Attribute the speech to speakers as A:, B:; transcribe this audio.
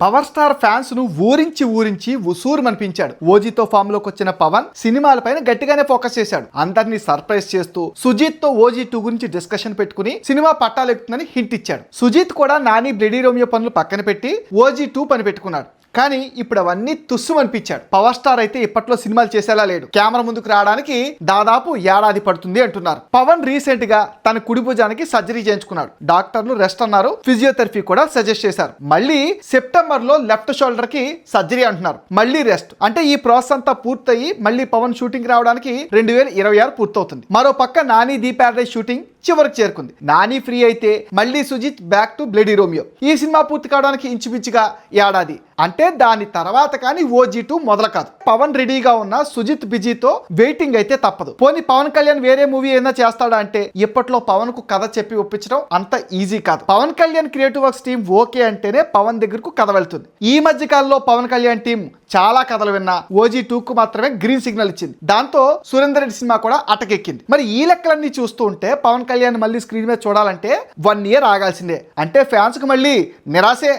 A: Power star fans ను ఊరించి ఉసూరు మనిపించాడు. ఓజీతో form లోకి వచ్చిన పవన్ సినిమాలపైన గట్టిగానే ఫోకస్ చేశాడు. అందరినీ సర్ప్రైజ్ చేస్తూ సుజిత్ తో ఓజీ 2 గురించి డిస్కషన్ పెట్టుకుని సినిమా పట్టాలెక్కుతుందని హింట్ ఇచ్చాడు. సుజిత్ కూడా నాని బ్లడీ రోమియో పనులు పక్కన పెట్టి ఓజీ 2 పని పెట్టుకున్నాడు. కానీ ఇప్పుడు అవన్నీ తుస్సు అనిపించాడు. పవర్ స్టార్ అయితే ఇప్పట్లో సినిమాలు చేసేలా లేడు. కెమెరా ముందుకు రావడానికి దాదాపు ఏడాది పడుతుంది అంటున్నారు. పవన్ రీసెంట్ గా తన కుడి భుజానికి సర్జరీ చేయించుకున్నాడు. డాక్టర్లు రెస్ట్ అన్నారు, ఫిజియోథెరపీ కూడా సజెస్ట్ చేశారు. మళ్ళీ సెప్టెంబర్ లో లెఫ్ట్ షోల్డర్ కి సర్జరీ అంటున్నారు. మళ్ళీ రెస్ట్ అంటే ఈ ప్రాసెస్ అంతా పూర్తయి మళ్ళీ పవన్ షూటింగ్ రావడానికి 2026 పూర్తవుతుంది. మరో పక్క నాని ది ప్యారడైజ్ షూటింగ్ చివరికి చేరుకుంది. నాని ఫ్రీ అయితే మళ్ళీ Sujeeth back to bloody Romeo. ఈ సినిమా పూర్తి కావడానికి ఇంచుమించుగా ఏడాది. అంటే దాని తర్వాత కానీ ఓజీ 2 మొదలు కాదు. పవన్ రెడీగా ఉన్న సుజిత్ బిజీతో వెయిటింగ్ అయితే తప్పదు. పోనీ పవన్ కళ్యాణ్ వేరే మూవీ ఏదైనా చేస్తాడా అంటే ఇప్పట్లో పవన్ కు కథ చెప్పి ఒప్పించడం అంత ఈజీ కాదు. Pawan Kalyan creative works team okay అంటేనే పవన్ దగ్గరకు కథ వెళ్తుంది. ఈ మధ్య కాలంలో పవన్ కళ్యాణ్ టీం చాలా కథలు విన్నా ఓజీ 2 కు మాత్రమే గ్రీన్ సిగ్నల్ ఇచ్చింది. దాంతో సురేందర్ రెడ్డి సినిమా కూడా అటకెక్కింది. మరి ఈ లెక్కలన్నీ చూస్తూ ఉంటే పవన్ కళ్యాణ్ మళ్ళీ స్క్రీన్ మీద చూడాలంటే 1 year ఆగాల్సిందే. అంటే ఫ్యాన్స్ కు మళ్ళీ నిరాశే.